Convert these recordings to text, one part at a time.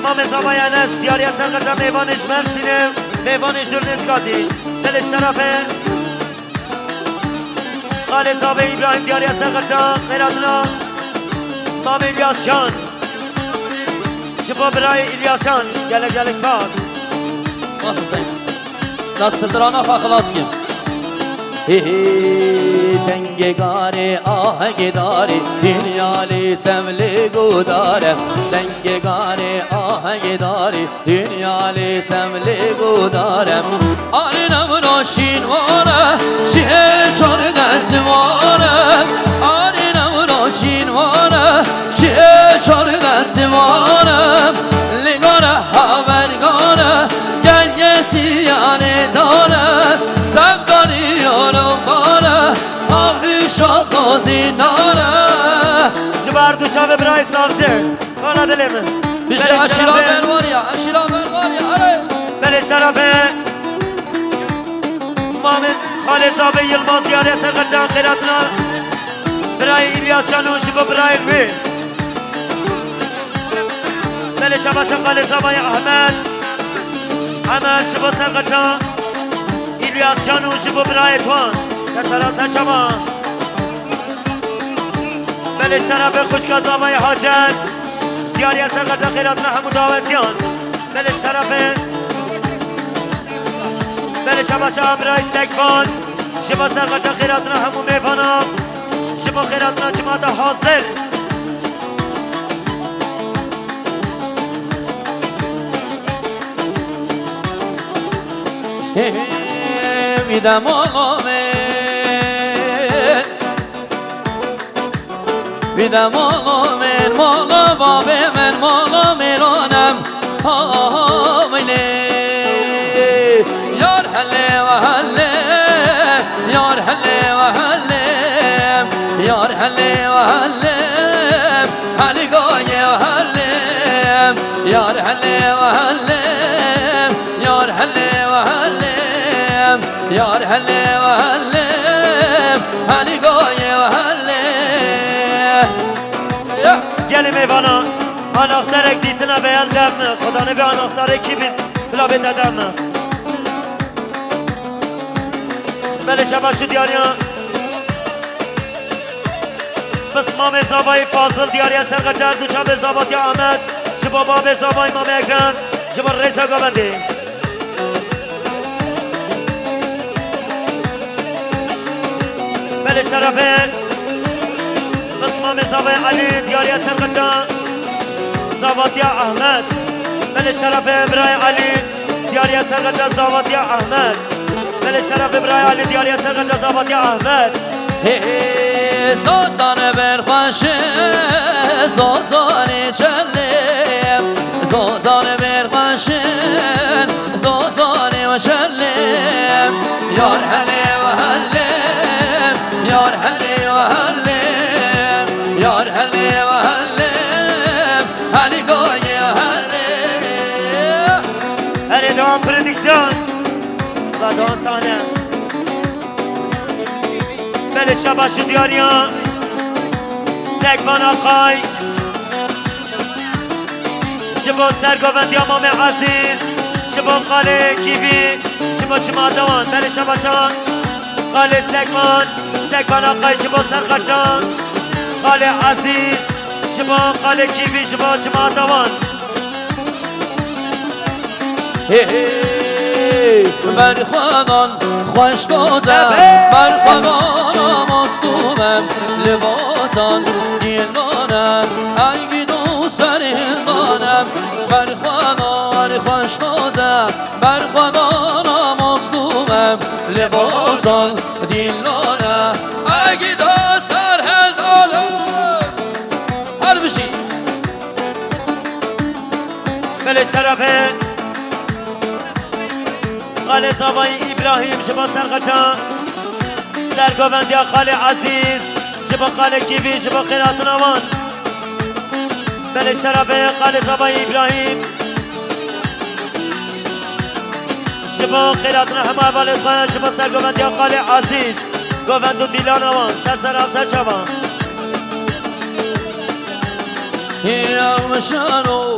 مام زبای انس دیاری سرقدر میوانش مرسینه میوانش دور نزگادی دلش طرفه قال زبای ابراهیم دیاری سرقدر میرادنا مام الیاس جان شبا برای الیاس جان گلک سپاس باز حسین دست درانا خلاص کن دنگگاری آهنگداری دنیالی تملیگو دارم دنگگاری آهنگداری دنیالی تملیگو دارم آری نمراشین واره شهر شان دستواره آری نمراشین واره شهر شان دستواره لگاره هاورگاره گل سیانه داره زبگاری یارم باره آقی شاخازی ناره جبار دو شابه برای صافشه کانا دلیم بیشه اشیلا برگاریا آره بلش طرفه مامن خالد زابه یلماز دیاره سرقدان خیراتنا برای الیاس جانون شبا برای وی بلش باشا خالد زابه احمد شبا سرقدان الیاس جانون شبا برای توان سرسرا سرشما بلش طرف خوشگاه زابه حاجت دیاری سرقدان خیراتنا همو دعوتیان بلش طرفه بلش باشا برای سگبان شبا سرقدان خیراتنا همو میفانا شبا خیراتنا جماعت حاضر میدم آمن میدم آمن مالا باب من مالا میرانم حامله یار هله و هله یار هله و هله یار هله و هله هلی گایه و هله یار هله و هله یار هله و هله یار هله و هله هلی گایه و هله گلی میوانا آناخترک دیتنا بیان دم خدا نبی آناختره کی بید بلا بید دم بله شبا شو دیاریا بسمام زابای فاصل دیاریا سرقدر دوچا به زاباتی آمد شبا باب زابای مام اکرم شبا ریسا گابنده بله شرفه بسمام زابای علی دیاریا سرقدر زاباتی احمد بله شرفه برای علی دیاریا سرقدر زاباتی احمد بله شرفه برای علی دیاریا سرقدر زاباتی احمد زازان برخوشه زازان چلم زازان برخوشه زازان و چلم یار هله و هلم یار هله و هلم یار هله و هلم هلی گایه و هلم هر دوام پردیکسیون و دوام سانه بله شبا شو دیاریان سگبان آقای شبا سرگووندی امام عزیز شبا خاله کیوی شبا چما دوان بله شبا شان خاله سگبان آقای شبا سرخطان خاله عزیز شبا خاله کیوی شبا چما دوان بر خودان خوش دادم بر خودان مستومم لباسان دیلانم اگه دوست دارم بر خودان خوش دادم بر خودان مستومم لباسان دیلانم اگه دوست دارم هر بشی بله شرفه خاله زبای ابراهیم شبا سرقطان سرگووندی خاله عزیز شبا خاله کیوی شبا خیراتون آوان بلش طرفه خاله زبای ابراهیم شبا خیراتون همه اولت خواهد شبا سرگووندی خاله عزیز گووند و دیلان آوان سرسرم سرچوان یوم شانو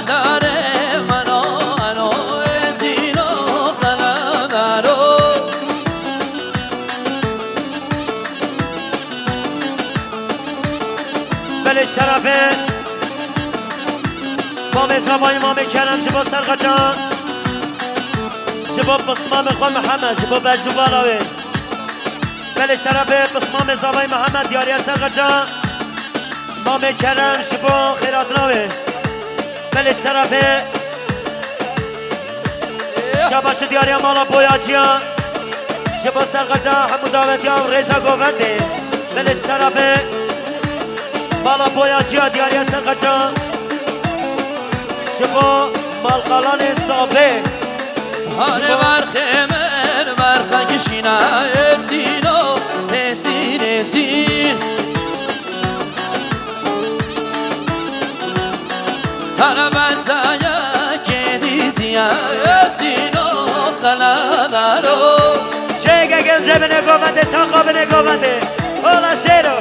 بله شرفه مام زبای مام کرم شبا سرقجان شبا بسمام خواه محمد شبا بجدو بالاوه بله شرفه بسمام زبای محمد دیاری سرقجان مام کرم شبا خیراتناوه بله شرفه شباش دیاری مالا بویاجیان شبا سرقجان همو دعوتیان ریزا گوونده بله شرفه مالا بویاجیان دیاری سرقجان شبا مالخالان صابه هر برخه من برخه کشینه استینو استین استین هر برزایه که دیزیه استینو خلالارو چه گنجه به نگوونده تاقا به نگوونده اولا شیرو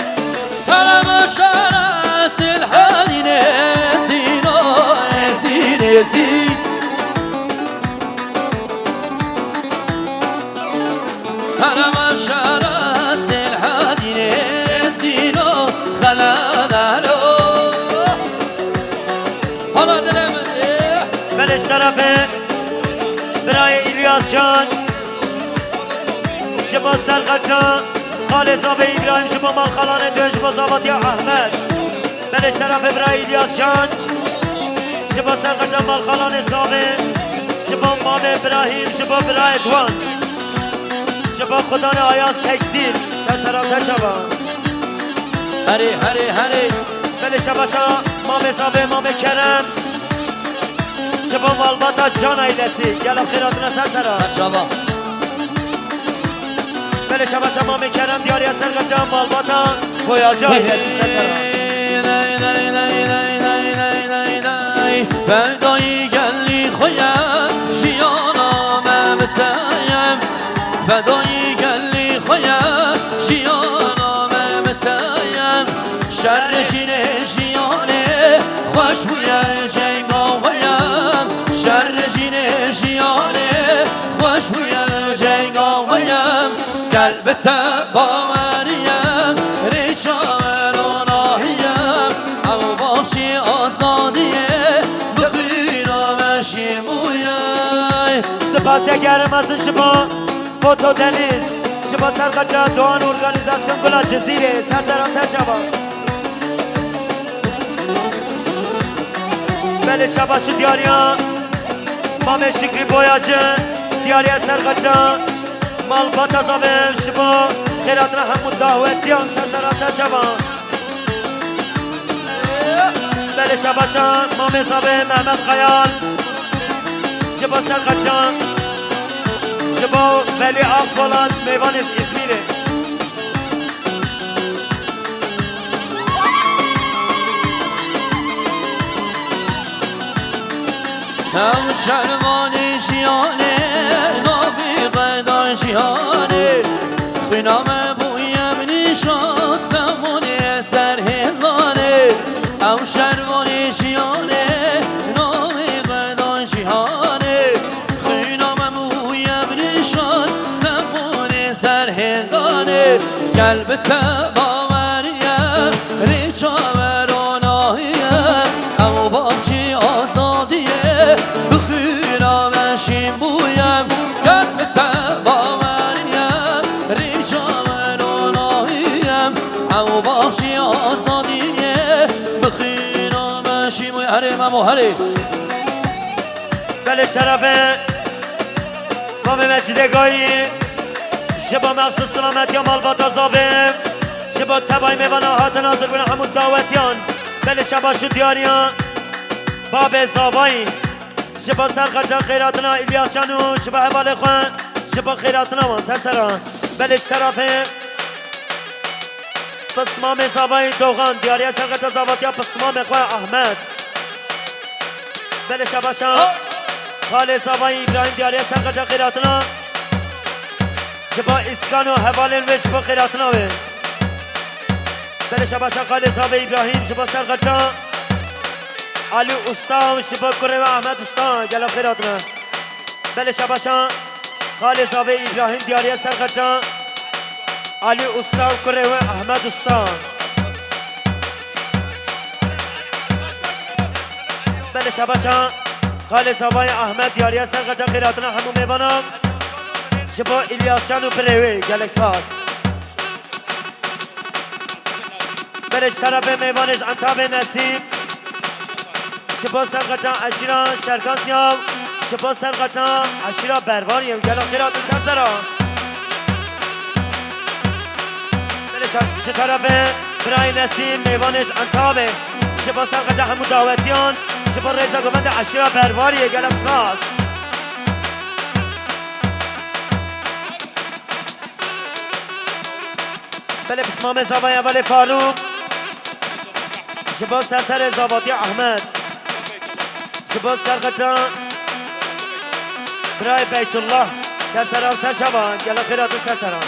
هر مشاره سلحانین استینو استین استین هر مشاره سلحانین استینو خلالارو حالا دلم بلش طرفه برای ایلیاس جان شبا سرقت جان خالص آب ابراهیم شبا مالخالان دو شبا زاباتی احمد بلش طرفه برای ایلیاس جان شبا سرقت جان مالخالان زابه شبا مام ابراهیم شبا برای دوان شبا خدان آیاز تکستیل سرسراسه شبا هری هری هری بلش شبا شا مام زابه مام کرم شبا مالباتا جان ایدسی گلم خیراتنا سرسرا سرشابا بله شبا شما میکردم دیاری اصل قدام مالباتا بویا جای دستی سرسرا فردایی گلی خویم شیانم بتایم فردایی گلی خویم شیانم بتایم شر شیره شیانه خوش بویر جنگاویم شر شیره شیانه خوش بویر جنگاویم قلبت باوریم ریشا وراناهیم او باشی آزادیه بخیرم شیمویم سپاس گرم از شما فوتو دنیز شما سرقدر دوان ارگانیزاسیون کلا جزیره سرسران سر شما بله شبا شو دیاریا مام شکری بویاجه دیاریا سرقدر مالبات ازامم شما خیراتنا همون دعوتیان سرسران سر شما بله شبا شان مام صابه محمد خیال شبا سرقدر شبا ولی آف بولند میوانش ازمیره هم شرمانی شیانه نابی قیدان شیانه خینام بویم نیشان سمونه سرهلانه هم شرمانی شیانه نابی قیدان شیانه خینام بویم نیشان سمونه سرهلانه قلبت باوریم ریچا وراناهیم او بابچی آزادیه بخیرم شیم بویم قلبت باوریم ریچا وراناهیم او بابچی آزادیه بخیرم شیم بویم هره ممو هره بله شرفه مام مجدگاهی شبا مخصوص سلامتی مالبات آزابه شبا تبای میوانه هات ناظر بنا همون دعوتیان بله شبا شو دیاریان باب زابایی شبا سرقدر خیراتنا ایلیاس جانو شبا حوال خوان شبا خیراتنا وان سرسران بله طرفه پسمام زابایی دوغان دیاری سرقدر زاباتی پسمام خوان احمد بله شبا شان خاله زابایی ابراهیم دیاری سرقدر خیراتنا شبا اسکان و حوالین و شبا خیراتنا وی بله شبا شان خاله زابه ابراهیم شبا سرقدر علی استا و شبا کره و احمد استا گلم خیراتنا بله شبا شان خاله زابه ابراهیم دیاری سرقدر علی استا و کره و احمد استا بله شباشا خالص آبای احمد دیاری سرقتا خیراتنا همون میوانم شبا الیاسشان و بروی گلکس پاس بلش طرف میوانش انتاب نسیم شبا سرقتا عشیرا شرکان سیام شبا سرقتا عشیرا بروانیم گلا خیرات سرسرا بلش طرف برای نسیم میوانش انتابه شبا سرقتا همون دعوتیان شبا ریزا گومند عشیرا برواریه گلکس پاس بله بسمام زبای اول فاروق شبا سرسر زاباتی احمد شبا سرقتا برای بیت الله سرسران سرچوان گلا خیرات سرسران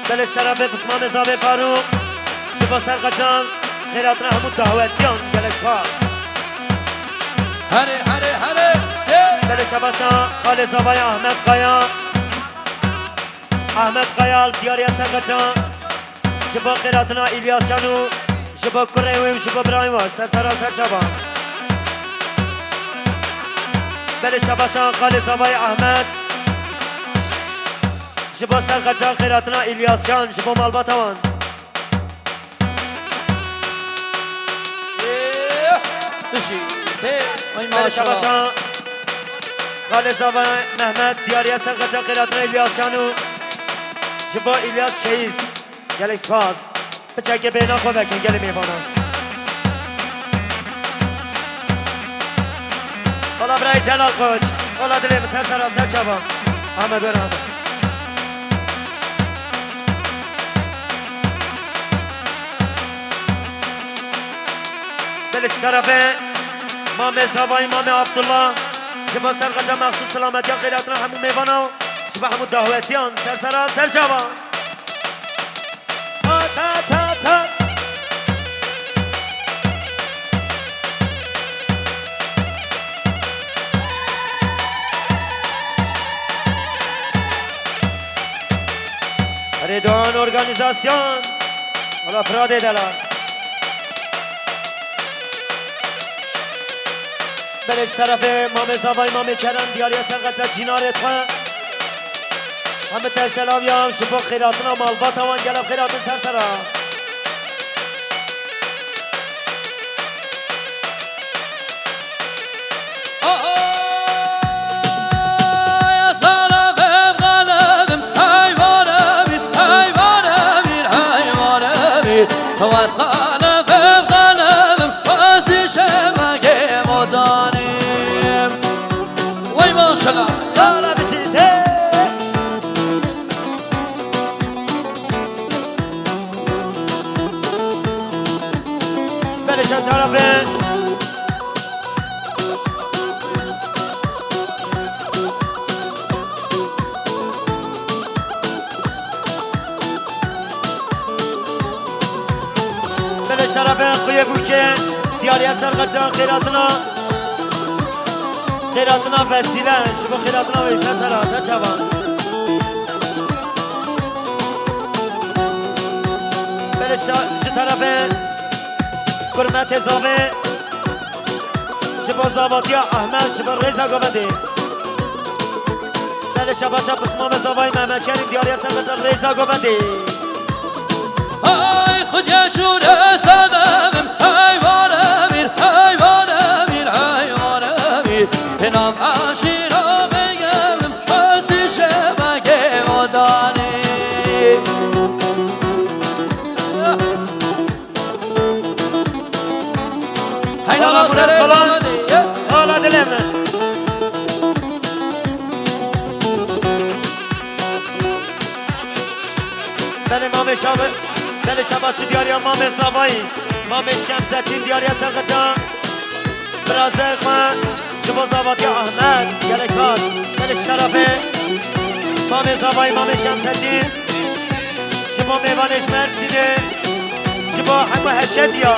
بله شرف بسمام زبای فاروق شبا سرقتا خیراتنا همون دعوتیان گلک پاس هره هره هره بله شباشا خالص زبای احمد قیا احمد قیال دیاری سرقتا شبا خیراتنا ایلیاس شانو شبا کرویم شبا برایم سرسران سرچوان بله شباشا خالص زبای احمد شبا سرقتا خیراتنا ایلیاس شان شبا مالباتوان بشی وای بله ماشاءالله شباشا خالص زبای محمد دیاری سرقتا خیراتنا ایلیاس شانو شبا ایلیاس چیز گلکس پاس بچه بینا خود بکن گلی میبانم حالا برای جلال کوچ حالا دلیم سر سرام سر چابم همه برام دلش طرفه امام صحابه امام عبدالله شبا سرقتا مخصوص سلامتیان خیراتنا همون میبانم شبا همون دعوتیان سر سرام سر چابم Redon organizasyon Ola frade deler Beleş tarafı Mame Zavay Mame Kerem Diyariye Sergat'la Cinar etme Hamid Teşelavyam Şubo Khairatına Malbat Avan Gelab Khairatın Sersera واسخانم قلبم واسي شمعي مدانيم وای ماشاءالله Dağla bişite Beleşen tarafı طرف قوی بوکه دیاری سرقتا خیراتنا وسیله شبا خیراتنا ویسه سراسه چوان بله چه طرف کرمت زابه شبا زاباتی احمد شبا ریزا گومده بله شبا شب اسمام زابای محمد کریم دیاری سرقتا ریزا گومده ای خود یشور سقمم حیوان امیر اینام عشیرا بگم بازی شبکه مدانی حیلا سر زمانی حالا دلم بله مام شابه بله شباشی دیاری مام زابایی مام شمسدین دیاری سرقتا برازق من شبا زاباتی احمد گلک باز بله شرفه مام زابایی مام شمسدین شبا میوانش مرسیده شبا همه هشدیا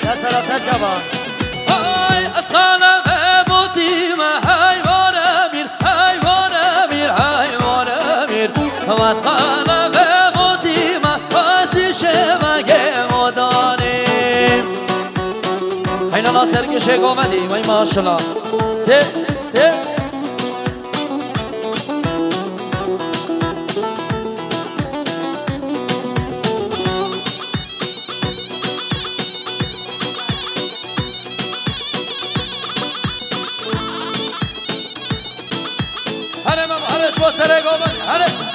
در سراسر شبا ای اصلا بوتیم حیوان امیر و اصلا بوتیم بازی شبکه مدانی ناصر کشه گامدی وای ماشالله سه سه هره مام هره سوا سره گامدی هره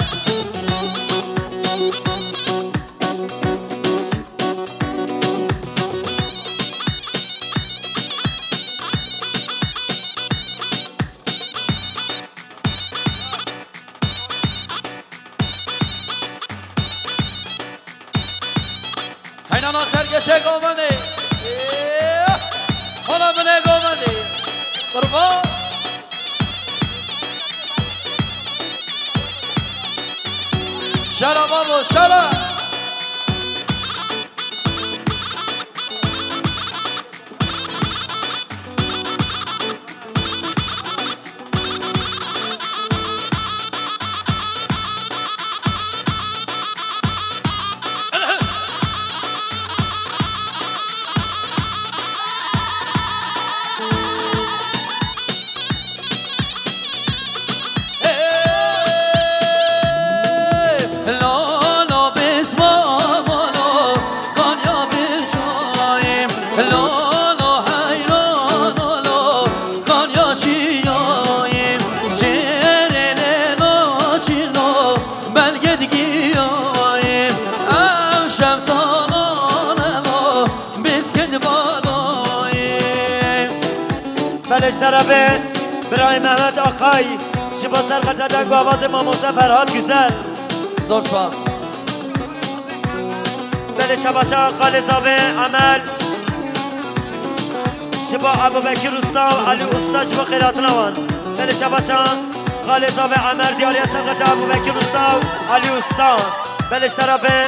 هینا سرگشه گامنده حالا بنه گامنده قربان شرا بابا شرا بلش طرفه برای محمد آقای شبا سرقطع دنگ و آواز ماموزه فرهاد گزل زور سپاس بلش شباشا خالصابه عمل شبا ابو بکر استا و علی استا شبا خیرات نوان بلش شباشا خالصابه عمل دیاری سرقطع ابو بکر استا و علی استا بلش طرفه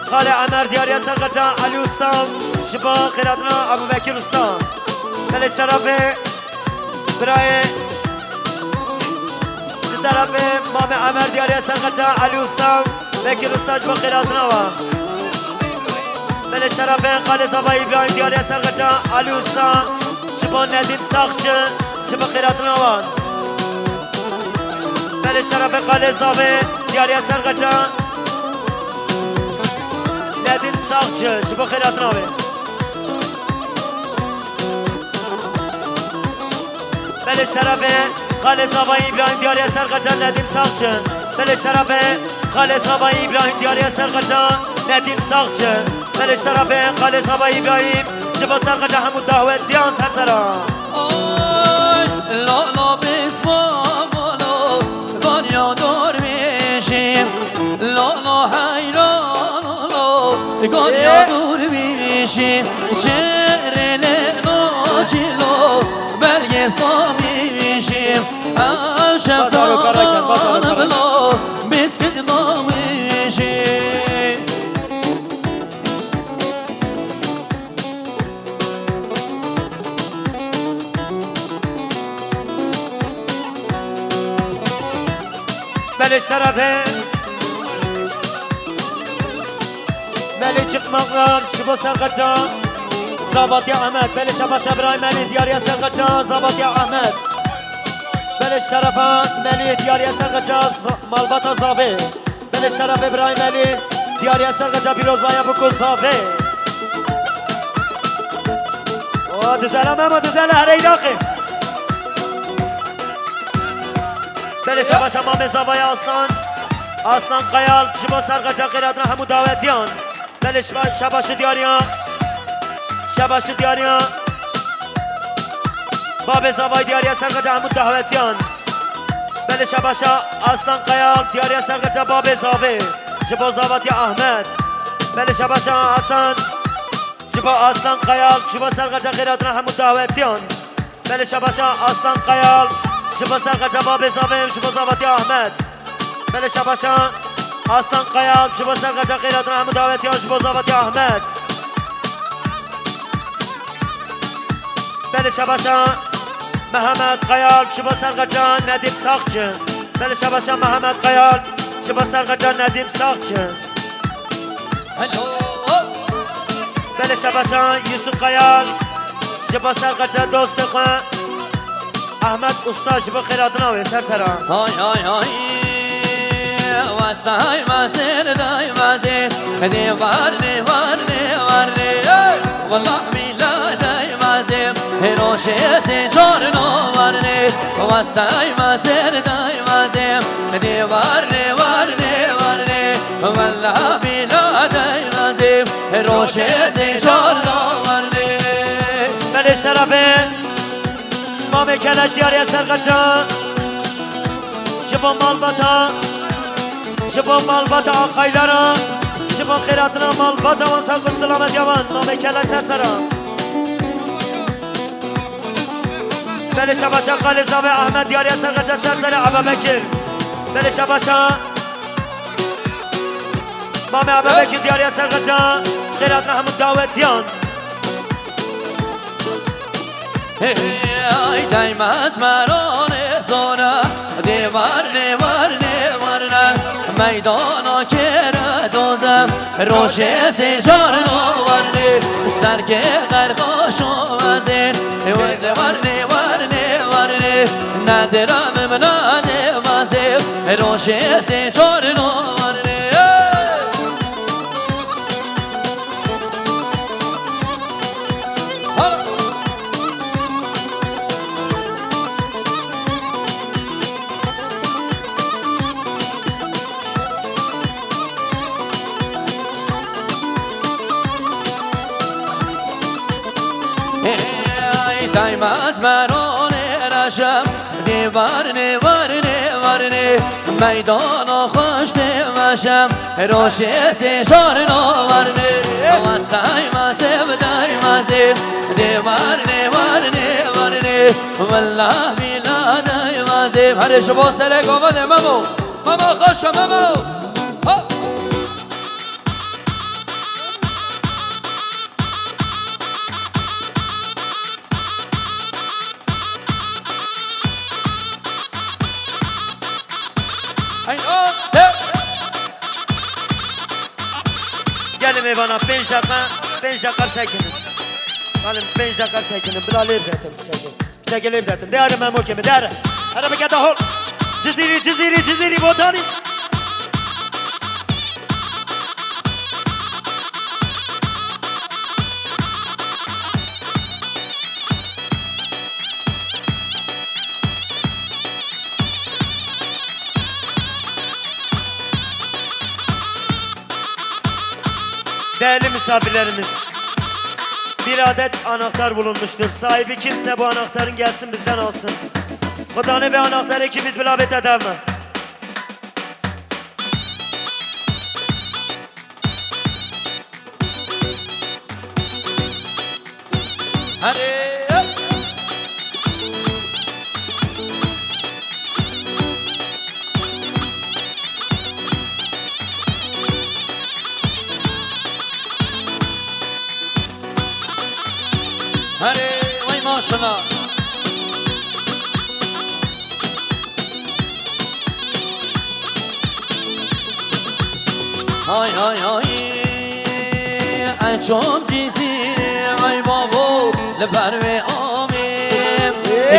خال عمر دیاری سرقطع علی استا شبا خیرات نوان ابو بکر استا بلش طرفه برای طرف مام عمر دیاری سرقطع علی استا بکر استا شبا خیرات نوان بلش طرف خالص آبا ابراهیم دیاری سرقطع علی استا شبا ندیم ساخت شبا خیرات نوان بلش طرف خالص آبا دیاری سرقطع ندیم ساخت شبا خیرات نوان بلش طرف خالص آبا ابراهیم دیاری سرقطع ندیم ساخت بلش طرف خالص آبا ابراهیم دیاری سرقطع ندیم ساخت بلش طرف خالص آبا ابراهیم شبا سرقطع همون دعوتیان سرسران لا لا بسما مالا گانیا دور میشیم لا لا حیران لا گانیا دور میشیم شعر ناجیلو بلگه پا میشیم عشق تانم لا بسکت ما میشیم بلش طرفه ملی çıkmaklar şibo serqaca Zabatya Ahmet Beliş Abaş İbrahim Meli Diyariye serqaca Zabatya Ahmet Beliş tarafa Meli Diyariye serqaca Malbata Zavi Beliş tarafı İbrahim Meli Diyariye serqaca Birozbaya Bukul Zavi O düzelemem o düzele her eylaki بلش باش امام زوای Aslan Kayal شبا سرقطع قیراتنا همو دعوتیان بلش باش شباش دیاریان باب زوای دیاریا سرقطع همو دعوتیان بلش باش Aslan Kayal دیاریا سرقطع باب زوای شبا زوات احمد بلش باش حسن شبا Aslan Kayal شبا سرقطع قیراتنا همو دعوتیان بلش باش Aslan Kayal شبا سرقطع باب زوای شبا زوات احمد بلش باشا Aslan Kayal شبا سرقطع قیراتنا همو دعوتیان شبا زوات احمد بلش باشا محمد Kayal شبا سرقطع ندیم ساخت بلش باشا محمد Kayal شبا سرقطع ندیم ساخت بلش باشا Yusuf Kayal جبا سرقت دوست خواه احمد استا جبا خیراتنا وی سر سرا های های های وستای مسیر دای مسیر دیوار دیوار دیوار والله میلا دای مسیر روشه سی چار نوار وستای مسیر دای مسیر دیوار دیوار دیوار والله میلا دای مسیر روشه سی چار نوار بلش طرفه مام کلش دیاری سرقت جبا مالباتا جبا مالباتا آقایلارا جبا خیراتنا مالباتا وان ساق و سلامت یوان نام کلش سر سرا بله شباشا قال زاوه احمد دیاری سرقت سر سر عبا بکر بله شباشا مام عبا بکر دیاری سرقت خیراتنا همون دعوتیان ای دایماز مرانه زونه دیوار دیوار دیوار میدانا که دوزم روشه سیجار نوارنی سرک غرقاش و وزین و دیوار دیوار دیوار ندرم من دیوازی روشه سیجار نوارنی دایماز مرانه رشم دیوار نیوار نیوار میدان خوش دیوشم روشه سیشار نوار وستای مسیب دایمازی دیوار نیوار نیوار والله میلا دایمازی هرش با سر گومده ممو خوش ممو gelin eyvana 5 dakika çekinin. Gelin 5 dakika çekinin. Bilal evdetim çekin. Çekil evdetim. Değerli ben o kimi değerli. Hadi bir kere hol. Ciziri botani. Değerli misafirlerimiz, bir adet anahtar bulunmuştur. Sahibi kimse bu anahtarın gelsin bizden alsın. Kutanı ve anahtarı ikimiz bilabet eder mi? Hadi. هره وای ماشاءالله های های های انشام جیزی وای بابو لبروی آمیم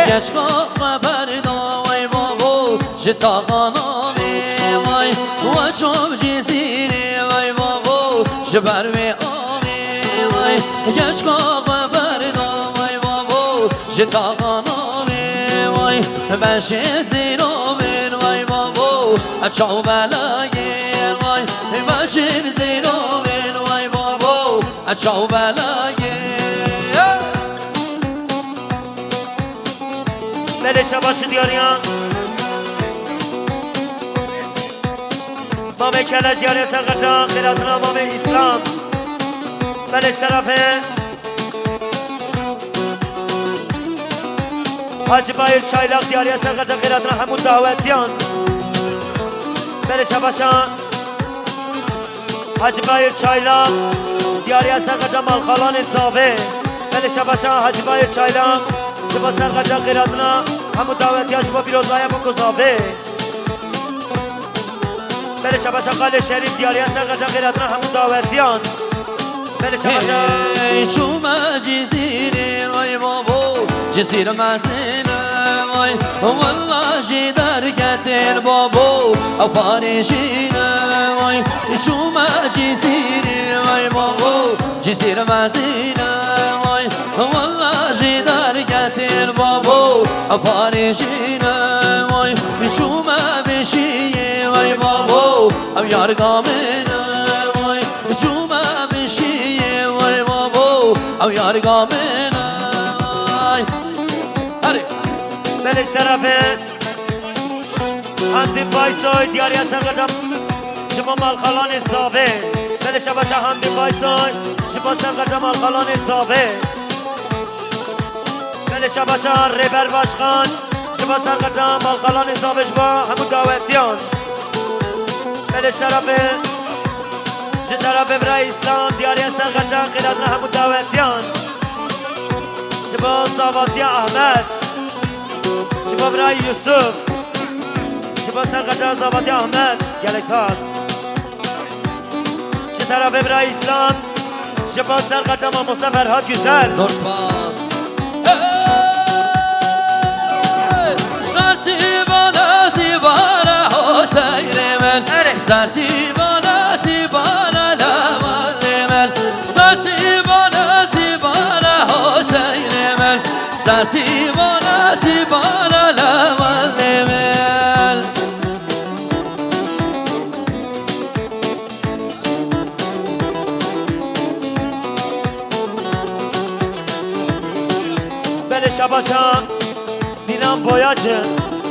گشقا خبردا وای بابو جتاقان آمیم وای انشام جیزی وای بابو جبروی آمیم وای گشقا خبردا وای بابو جتاقان آمیم وای بشه زیرو بین وای بابو افشاو بلایی وای بشه زیرو بین وای بابو افشاو بلایی بله شباش دیاریان مام کلش دیاری سرقطان خیراتنا مام اسلام بلش طرفه حاجی بایر چایلاق دیاری سرقطان خیراتنا همون دعوتیان بله شباشان حاجی بایر چایلاق دیاری سرقطان مالخالان صافه بله شباشان حاجی بایر چایلاق شبا سرقطان خیراتنا همون دعوتیان شبا بیروزهای همون کسافه بله شباشان قال شریف دیاری سرقطان خیراتنا همون دعوتیان بله شباشا شوما جزيري وای بابا جزيرة مزينة وای والله جي دركة بابا او باريشينا وای شوما جزيري وای بابا جزيرة مزينة وای والله جي دركة بابا او باريشينا وای شوما بشي وای بابا او يارقامنا وای شوما بشي وای بابا او يارقامنا بلش طرفه همدین بایسای دیاری از سرگردم شما مالخالان صابه بلش باشه همدین بایسای شما سرگردم مالخالان صابه بلش باشه ریبر باشخان شما سرگردم مالخالان صابه با همون دعوتیان بلش طرفه چه طرفه برای اسلام دیاری از سرگردم قیلتنا همون دعوتیان شما صاباتی احمد شما برای یوسف شما سرقدر زابطی احمد گلک هاست چه طرف برای اسلام شما سرقدر ما مصطفى فرهاد گوزل زور سپاس سرسیبانه سیبانه حسین من سرسیبانه سیبانه لول من سرسیبانه سیبانه حسین من سرسیبانه سیبانه لول من بله شباشا سینام بویاجه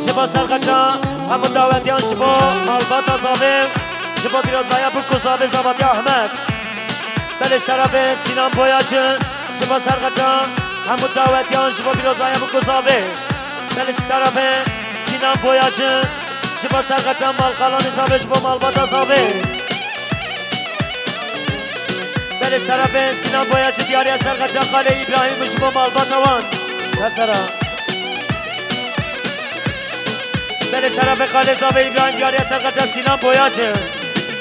شبا سرقدر همون دعوتیان شبا مالبات آزابه شبا بیراز بایا بکو زابه زابطی احمد بلش طرف سینام بویاجه شبا سرقدر همون دعوتیان شما بیراز باید بگذابه بلش طرف سینم بویاجه شما سرقدم مالخالان حسابه شما مالبات حسابه بلش طرف سینم بویاجه دیاری از سرقدم خاله ابراهیم شما مالبات نوان سرسرا بلش طرف خاله زابه ابراهیم دیاری از سرقدم سینم بویاجه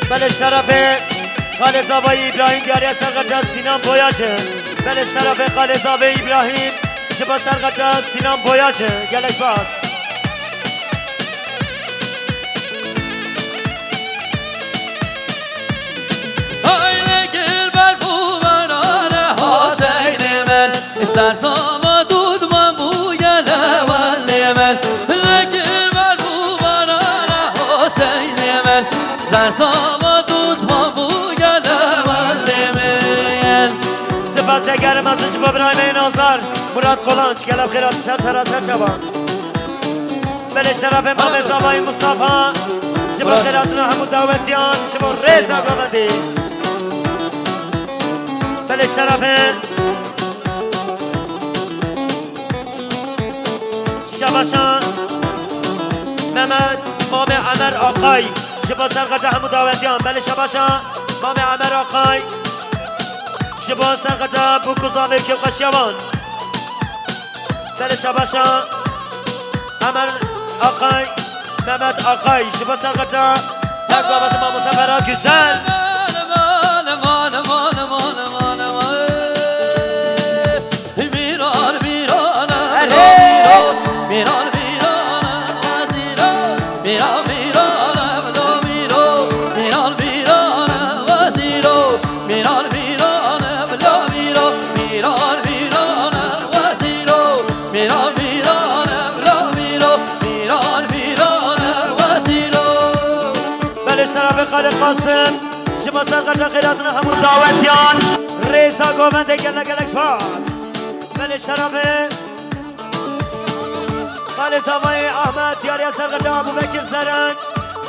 بلش طرف خاله زابه ابراهیم دیاری از سرقدم سینم بویاجه بلش طرف خاله زابه ابراهیم شبا سرقدر سینام بویاجه گلک باس های بگیر بر بوبران حسین من استرسام دود من بوی لول من بگیر بر بوبران حسین من استرسام دود من بوی لول من سپاس گرم از اونچه با برایم نازار مراد قلانچ گلب خیرات سر سراسر شبان بلش طرف امام زابای مصطفى شما خیراتنا همون دعوتیان شما ریز اقامدی بلش طرف شباشان محمد مام عمر آقای شما سرقدر همون دعوتیان بلش شباشان مام عمر آقای شبا سرقدر بکوزانه که قشیوان بله شباشا عمر آقای محمد آقای شبا سرقدر تقوامت ما مصفرات گزل خالق قاسم شما سرقدر خیراتنا همون دعوتیان ریزا گوونده گلک گلک پاس بلش طرف خالص آمای احمد دیاری از سرقدر ابو بکر سرن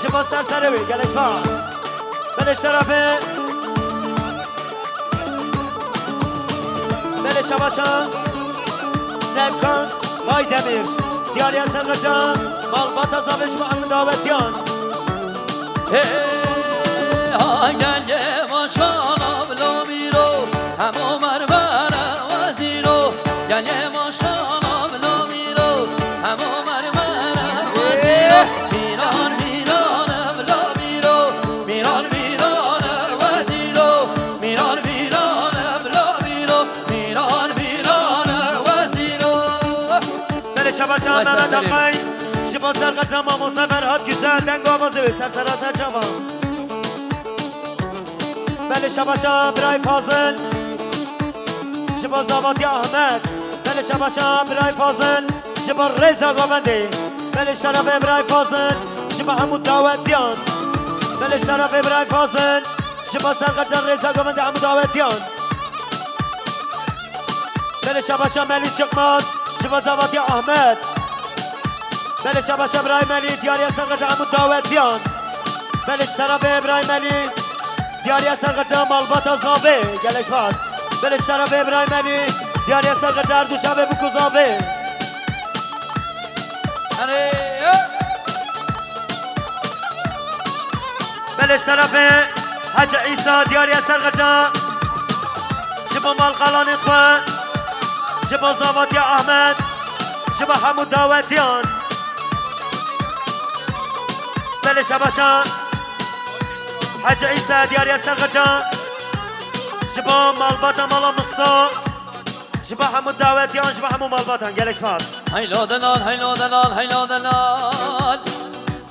شما سرسروی گلک پاس بلش طرف بلش شباشان سمکان بای دمیر دیاری از سرقدر مالبات ازابش با همون دعوتیان گل ماشانا بلا میرو همو مرمر وزیرو گل ماشانا بلا میرو همو مرمر وزیرو میران میران بلا میرو میران میران وزیرو میران میران شباشا محمد آقای شبا سرقت ما مسافر هات گسل دنگ آوازه به سر سر جوان بله شباشا برای فاضل شبا زاواتی احمد بله شباشا برای فاضل شبا رضا گاونده بله شرف برای فاضل شبا حمود دعوتیان بله شرف برای فاضل شبا سرقت رضا گاونده حمود دعوتیان بله شباشا ملی چقماز شبا زاواتی احمد بله شباشا ابراهیم علی دیاری سرقت حمود دعوتیان بله شرف ابراهیم علی دیاری سرقت مالبات زابه گلش باز بله شرف ابراهیم علی دیاری سرقت اردو شبه بکو زابه بله شرف حج عیسی دیاری سرقت شبا مال قلان اخوان شبا زاواتی احمد شبا حمود دعوتیان بله شباشا حج عیسی دیاری سرقجان شبا مالباتا مالا مصطا شبا حمود دعوتیان شبا حمود مالباتان گلک فاس هیلو دلال هیلو دلال هیلو دلال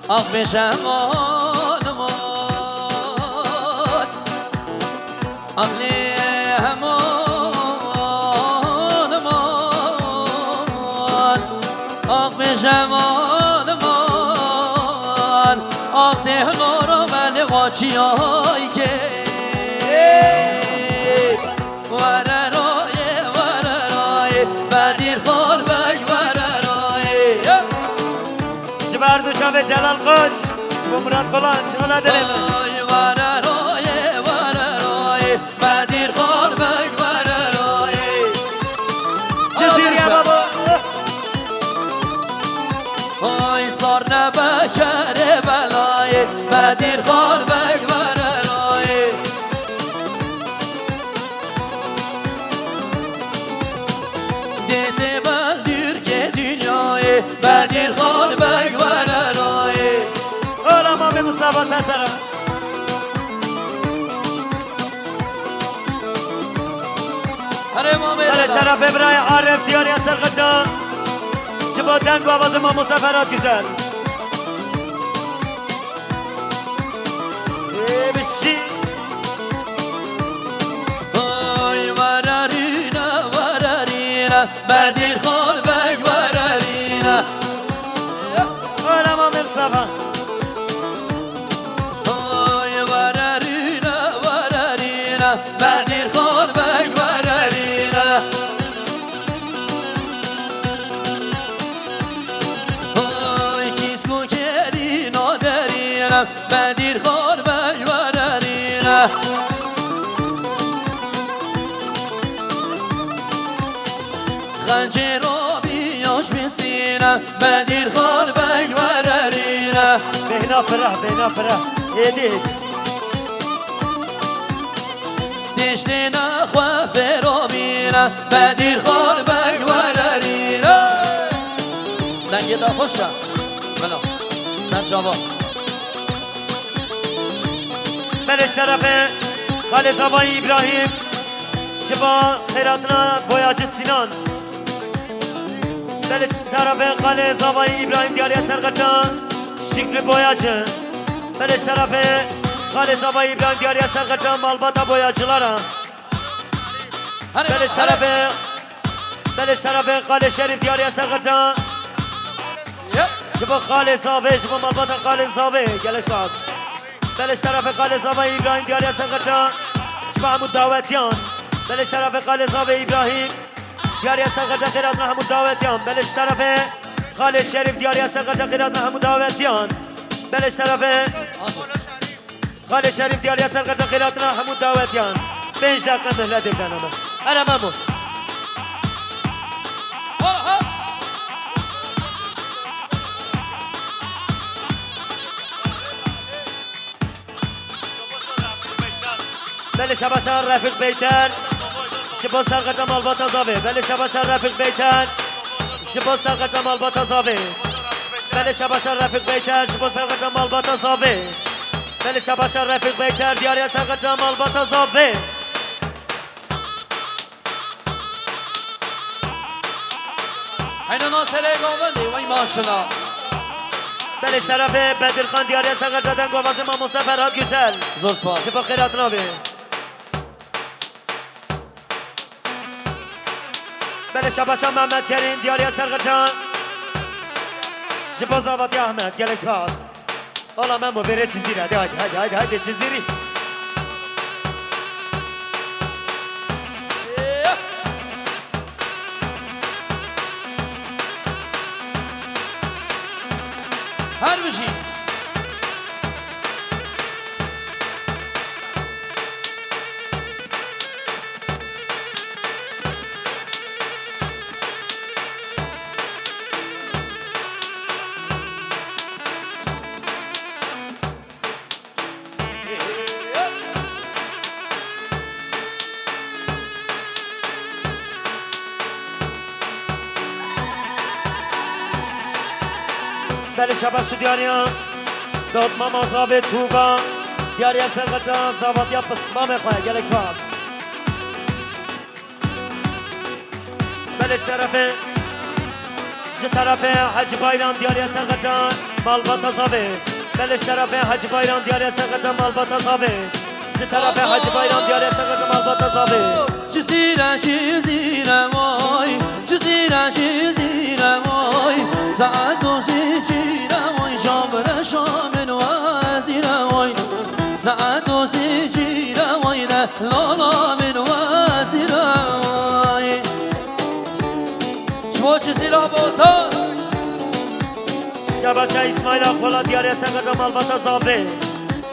آخ بشمان مان اغلی همان مان آخ بشمان مان آخ ده مارا بله واچی های که وررای بدیر خور بگ وررای جبردو شب جلال قج و مراد فلان شغل دلیم وررای بدیر خور بگ وررای جزیریه بابا آی سار نبکر بلای بدیر خور بگ وررای دیت بلدیر که dünyayı بدیر خور بگ وررای اولا ما به مصابه سرسرم بله شرف ابراهی عارف دیاری سرقجان شبا دنگ و آواز ما مسافرات گزل بشی آی وررینه بدیر خور بگ وررینه اولا ما به مصابه آی وررینه بدیر خور بگ وررینه آی کیسکو کلی نادرینه بدیر خور بگ وررینه خنجر و بیاش بسینه بدیر خور بگ وررینه بهنا فرح ایدید دشتی نخواه فرامینه بدیر خور بگ وررینه دنگی دا خوشه بلا سر شما بله شرف خالد زبایی ابراهیم شبا خیراتنا بویاج سینان بله شرف خالد زبایی ابراهیم دیاری سرقجان شکل بویاج بله شرف خالد زبایی ابراهیم دیاری سرقجان مالباتا بویاجلارا بله شرف خالد شریف دیاری سرقجان شبا خالد زابه شبا مالباتا خالد زابه گلک ساز بله شرف خالد زابه ابراهیم دیاری سرقجان شبا حمود دعوتیان بله شرف خالد زابه ابراهیم دیاری سرقجان خیراتنا حمود دعوتیان بله شرف خالد شریف دیاری سرقجان خیراتنا حمود دعوتیان بله شرف خالد شریف دیاری سرقجان خیراتنا حمود دعوتیان 5 دقیقه مهلت برنامه هر ممنون بله شباشان رفیق بیتر شبا سرقت مالبات زاوه بله شباشان رفیق بیتر شبا سرقت مالبات زاوه بله شباشان رفیق بیتر شبا سرقت مالبات زاوه بله شباشان رفیق بیتر دیاری سرقت مالبات زاوه حين ناصر قومندي وای ماشاءالله. بلش طرف بدر خان دیاری سرقت دادن گواز ما مصطفی فرهاد گسل زلفاس شفا خیرات نابه بلش شباشا محمد کریم دیاری سرقت شفا زاواتی احمد گلکس پاس حالا من بره چیزی را هایده چیزی ری هر بشی بله شباشو دیاریا داد ماما زاوه توبا دیاریا سرقتا زاواتیا پسمام خواه گلکس پاس بلش طرفه طرفه حج بایرام دیاریا سرقتا مالباتا زاوه بلش طرفه حج بایرام دیاریا سرقتا مالباتا زاوه طرفه حج بایرام دیاریا سرقتا مالباتا زاوه جزیره وای جزیره وای ساعت و سجیره وای شامن وزیره وای ساعت و سجیره وای لالا من وزیره وای شما جزیره بازار شباشا اسماعیل اقبالا دیاره سنگت مالباتا زاوه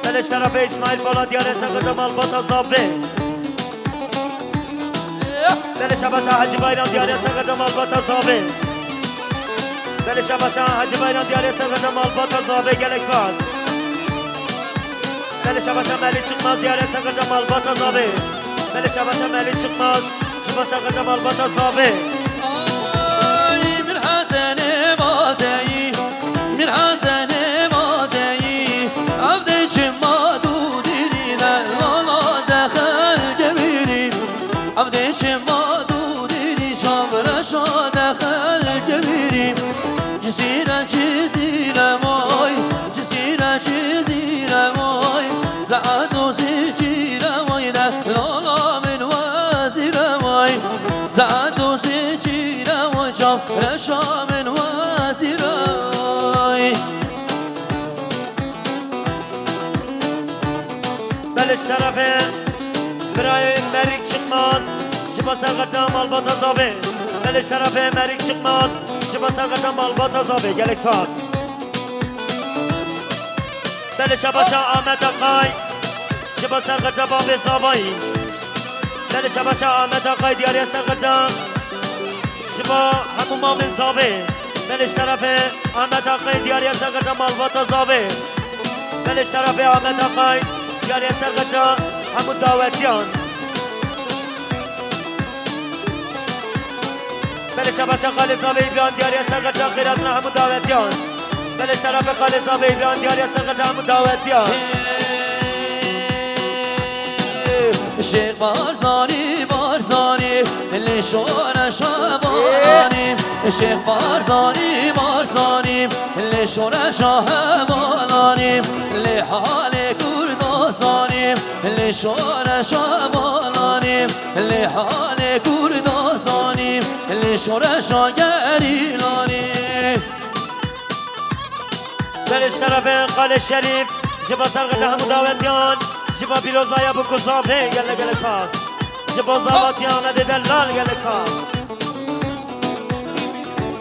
بلش طرف اسماعیل بالا دیاره سنگت مالباتا زاوه بله شباشا حجی بایرام دیاره سنگت مالباتا زاوه بله شباشا حجی بایرام دیاره سنگت مالباتا زاوه گلکس پاس بله شباشا ملی چکماز دیاره سنگت مالباتا زاوه بله شباشا ملی چکماز شبا سنگت مالباتا زاوه آی من حسن باتایی من حسن باتایی عبد چما دو دیدن لالا دخل کبیری عبد چما دو دیدی شامرشا دخل کبیری جزیره وای جزیره وای ساعت و سجیره وای لالا من وزیره وای ساعت و سجیره وای شامرشا من وزیره وای بلش طرفه برای مریک چکماز شبا سرقتا مالباتا زاوه بلش طرفه مریک چکماز شبا سرقتا مالباتا زاوه گلکس پاس بلش شباشا آمد اقای شبا سرقتا باب زاوایی بلش شباشا آمد اقای دیاری سرقتا شبا همون مامن زاوه بلش طرفه آمد اقای دیاری سرقتا مالباتا زاوه بلش طرفه آمد اقای دیاری سرقتا همون دعوتیان بله شباشا خالص آب ایبران دیاری سرقتا خیراتنا همون دعوتیان بله شرف خالص آب ایبران دیاری سرقتا همون دعوتیان شیخ بارزانی لشور شبانیم شیخ بارزانی لشور شبانیم لحال کردستانیم لشور شبانیم لحال کردستانیم لشور شاگریلانیم بله شرف خالص شریف جبا سرقتا همون دعوتیان جبا پیروز بایا بکو زابه گلک پاس جبا زاباتیان ده دلال گلک پاس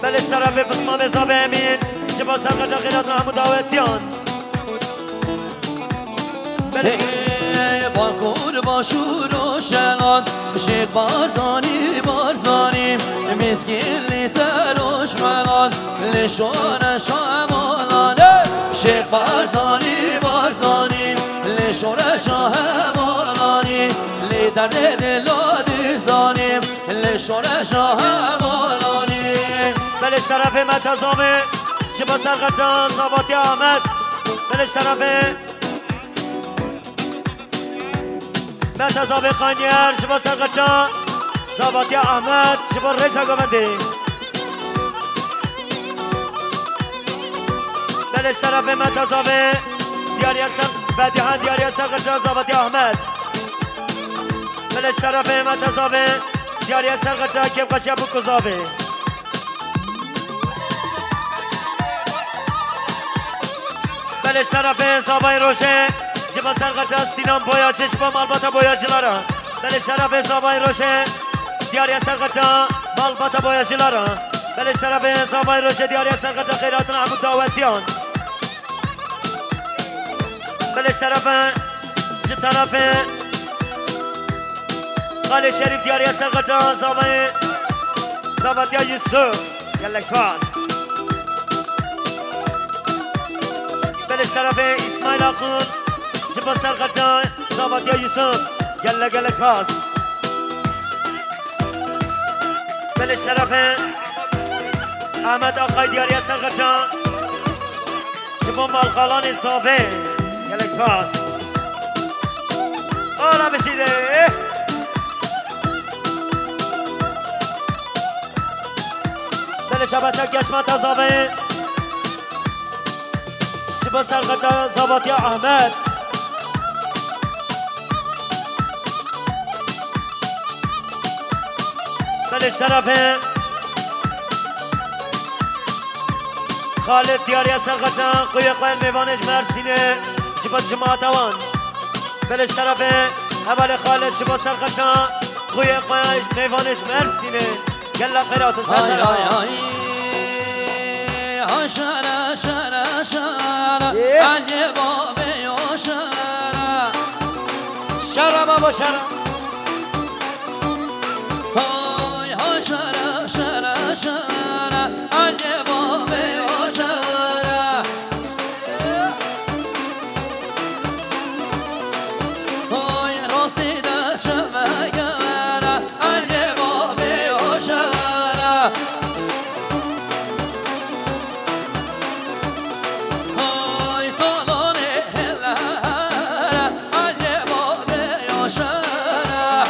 بلش طرف بسمان زابه امین جبا سرقتا خیراتنا همون دعوتیان باکور باشور و شلان شیخ بارزانی مسکین لیتروش ملان لشور شامالان شیخ بارزانی لشور شامالانی لی درد دلادی زانیم لشور شامالانی بلش طرف متزامه شبا سرقتا زاباتی احمد بلش طرف متزامه قانیر شبا سرقتا زاباتی احمد شبا رزا گمنده بلش طرف متزاوی دیاری هستم بدیهن دیاری هستم قطع زابطی احمد بلش طرف متزاوی دیاری هستم قطع کم قشی ابو کزاوی بلش طرف زابای روشه جبا سرقطع سینام بویا چشمام البته بویاجیلارا بلش طرف زابای روشه دیاری هستم قطع البته بویاجیلارا بلش طرف زابای روشه دیاری هستم قطع خیراتنا همون دعوتیان بلش طرف چه طرف خالی شریف دیاری هستن قطع زابای زابطیا یوسف یلک فاس بلش طرف اسماعیل آقون جبا سر قطع زابطیا یوسف یلک فاس بلش طرف احمد آقای دیاری هستن قطع جبا مالخالان صافه یلک فاس آلا بشیده بلش بچه گشمت ازاوه شبا سرقط زابطی احمد بلش طرف خالد دیاری سرقط قوی قوی میوانش مرسینه شبا جماعت اوان بلش طرف اول خالد شبا سرقط قوی قوی میوانش مرسینه يلا قرأت سلسلة شرا شرا شرا علي بابي وشرا شرا بابا شرا هاي شرا شرا شرا علي بابي وشرا هاي راستي دا شمايا علي بابي وشرا هاي صالوني هلا علي بابي وشرا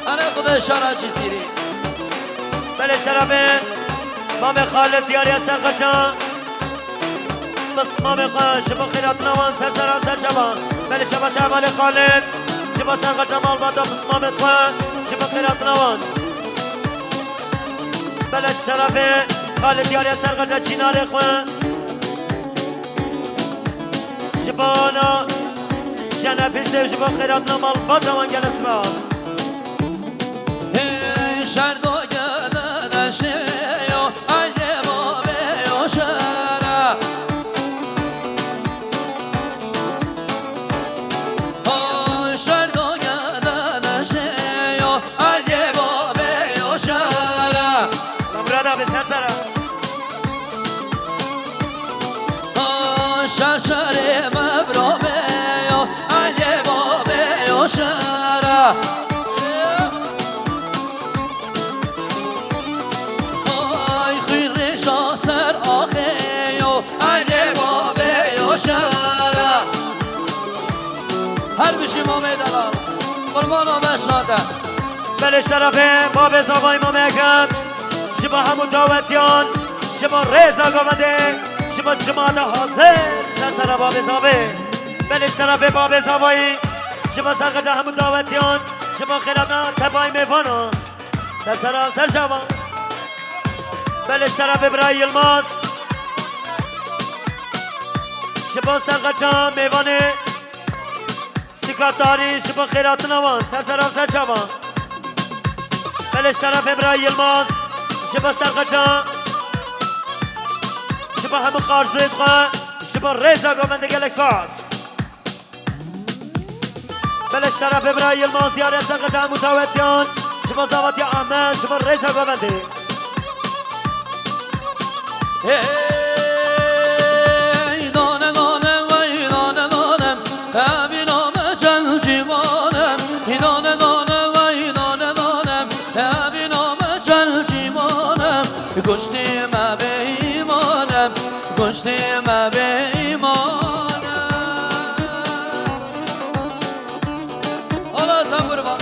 أنا خذ شرا جزيري بلش شرابين مامي خالد دياري ساقطان بس مامي قاش شبا خيرات نوان سرسران سرشبان بلش شبا شعبان خالد شبا ساقطان مالباتا بس مامي خوان شبا خيرات نوان بلش طرفه خالد دياري ساقطان چينار خوان شبانا جنبي سيف شبا خيرات نوان مالباتا وان جنب سباس شردو گدن شیو علی بابی و شرا شردو گدن شیو علی بابی و شرا نمرادا بسر سرا شرشری مبروبی و علی بابی و شرا سر آخی و علی بابی و شرا هر بشی مامی دلال قربان و بشناده بلش طرفه باب زاوای امام اکرم شما همون دعوتیان شما رضا گامده شما جماعت حاضر سرسر باب زاوه بلش طرفه باب زاوایی شما سرقده همون دعوتیان شما خیرانا تبای میفانا سرسر سر شما بلش طرفه برای یلماز شما سرقده میوانه سکاتاری شما خیرات نوان سرسر سر شما بلش طرف برای یلماز شما سرقطا شما همه خارزید خواه شما ریزا گامنده گلک فاس بلش طرف برای یلماز دیاری سرقطا متوتیان شما زواتی احمد شما ریزا گامنده ای دانه دانه وی دانه دانه ابی نامه چل جیمانم ای دانه دانه وی دانه دانم ابی نامه چل جیمانم گشتیم به ایمانم گشتیم به ایمانم حالا تنبور با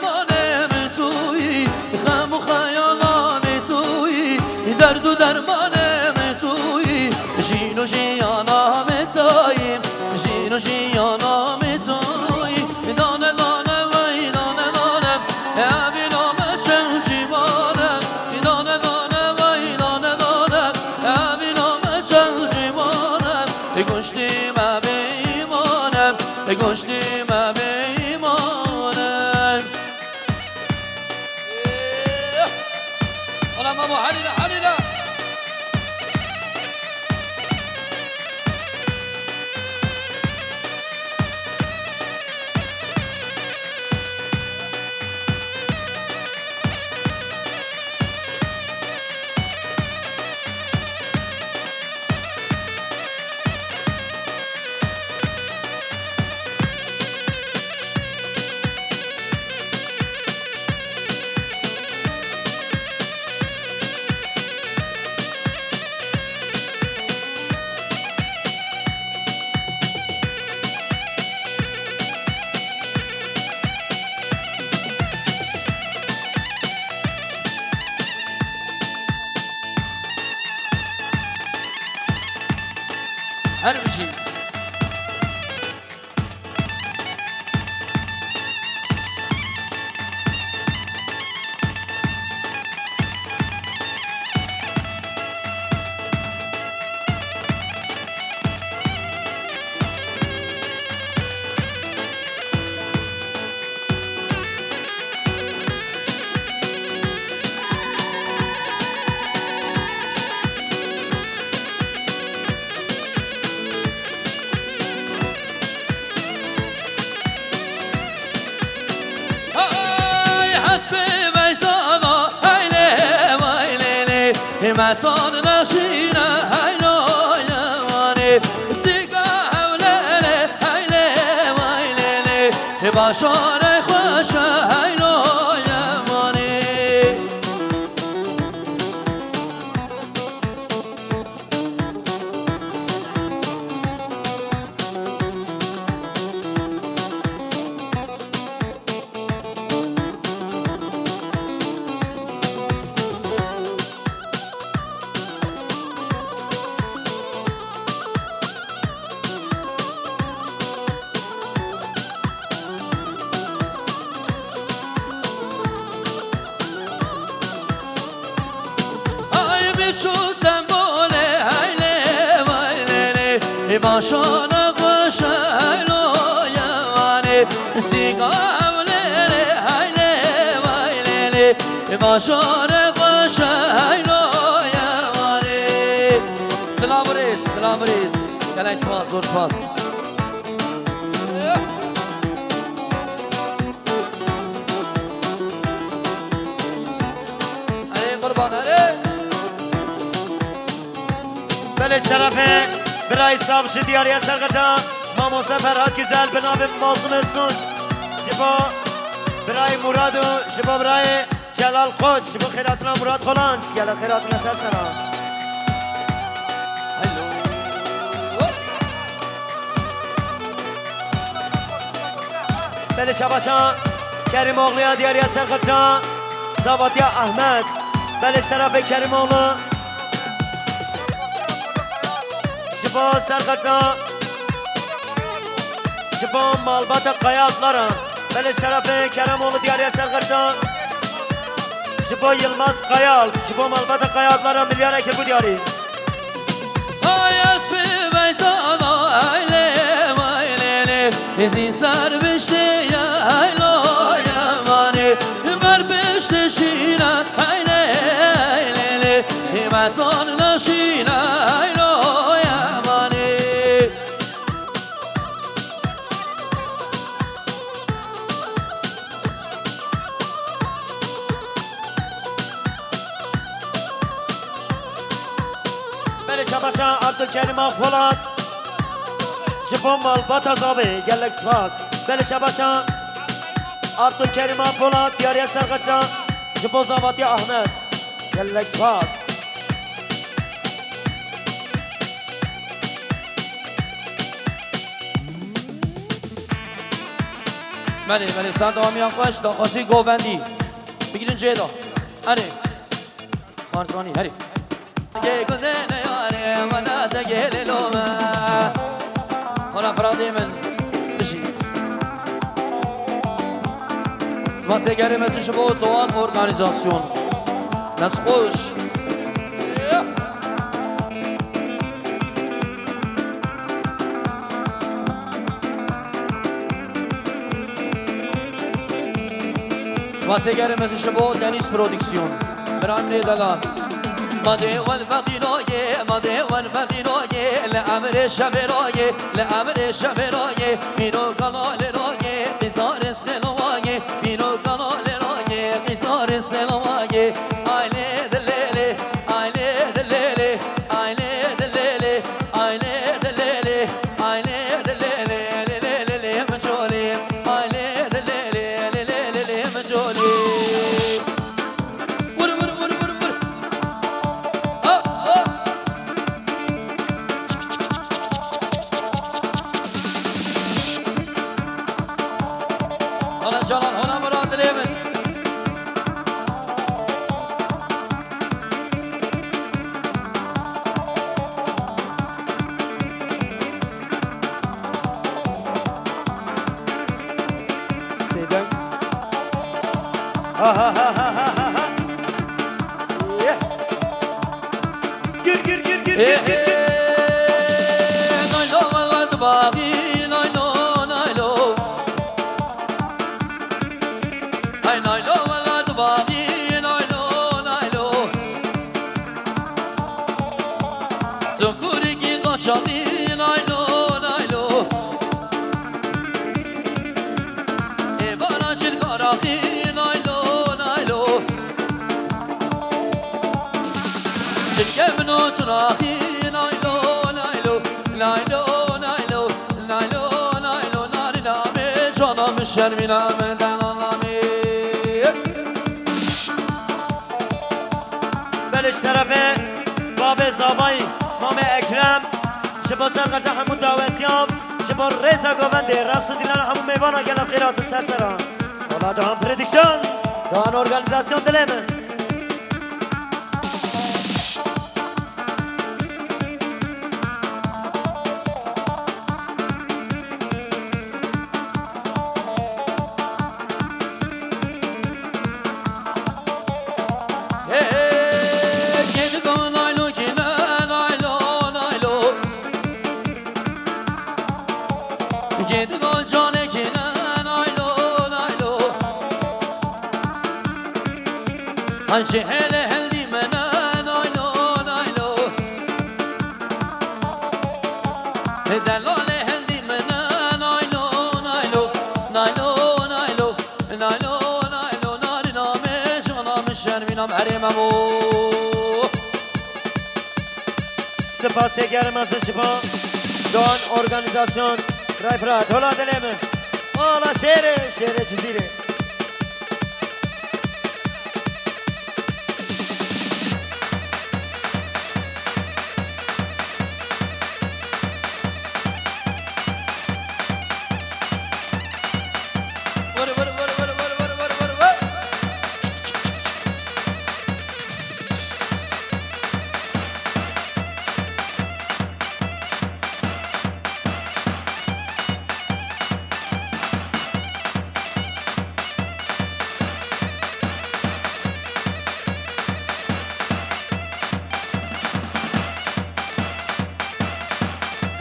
درمانم تویی غم و خیالام تویی درد و درمانم تویی جین و جیانام تویی جین و جیانام تویی دانه دانه وی دانه دانه امینام چه جیوانم دانه دانه وی دانه دانه امینام چه جیوانم گشتیم به ایمانم گشتیم به ایمانم حالا ماما حلیله حلیله هر بشین متان نخشینه هیلا یوانی سیگا هولیله هیله ویلیله باشار خوش هیلا یوانی چو سنبول هیله ویلیله باشان خوش هیلا یوانی سیگا هولیله هیله ویلیله باشان خوش هیلا یوانی سلام بریز گلک سپاس زور سپاس علی قربان علی بله شرفه برای سابش دیاری سرگرده ماموسه فرهاد güzel به نام مازم سون شبا برای مراد و شبا برای جلال خوش شبا خیراتنا مراد خلانش گله خیراتنا سرسنا بله شباشان کریم اغلیا دیاری سرگرده زابطیا احمد بله شرفه کریم اغلو شبا سرقطنا شبا مالبات قیاتlara بله شرف Keremoğlu Diyarya Serqatna شبا Yılmaz Kayal شبا مالبات قیاتlara milyar ekir bu diyari Ay asbi beysana aile maileli İzin serbişti ya aylo yamani Merbişti şina aile aileli Himetan naşina aylo Şabaşa Abdülkerim Akpolat Şibon Malbat Azabi Gellek Spas Beli Şabaşa Abdülkerim Akpolat Diyariye Serqatna Şibon Zavati Ahmet Gellek Spas بله سند آمیان خوش دا خاصی گووندی بگیرین جیدا هری مارزانی هری گه گنده نیاره منا تگیل لومه هنا فرادی من بشی سپاسی گرم ازش بود دوان ارگانیزاسیون دست خوش سپاسی گرم ازش بود دنیس پرودکسیون بران نیدلان ماده والفقيراye ماده والفقيراye لأمر شبراye لأمر شبراye بينو قنال راye قصار اسخلواye بينو قنال راye قصار اسخلواye عيني دليلي عيني دليلي عيني دليلي عيني دليلي عيني دليلي ليلي مجولي عيني دليلي ليلي مجولي جانان هنا مراد اليمن سيدم ها ها ها ها ها ها gir gir gir gir gir gir نايلو والله باقي نايلو نايلو هاي نايلو والله باقي نايلو نايلو تذكرك قشطي نايلو نايلو إبارة الكراخي نايلو نايلو شركة تراخي نايلو نايلو نايلو نايلو نايلو نايلو ناري نامي جانا مشرمي نامي دانا نامي بلش طرفه باب زابای مام اکرم شبا سرقرد همون دعوتیام شبا رزا گوونده رقص و دیلان همون میوانا گلم خیرات سرسران والا دهان پردیکشن دهان ارگانیزاسیون دلمه هنشي هلا هلدي منا نايلو نايلو دلالي هلدي منا نايلو نايلو نايلو نايلو نايلو نايلو ناري نامي شغنا مشان نام حريممو سپاس گرم از شما دان ارگانیزاسیون رایفرات هلا دلمه والا شعر جزیره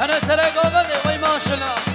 أنا سرقوا بدي وي ما شاء الله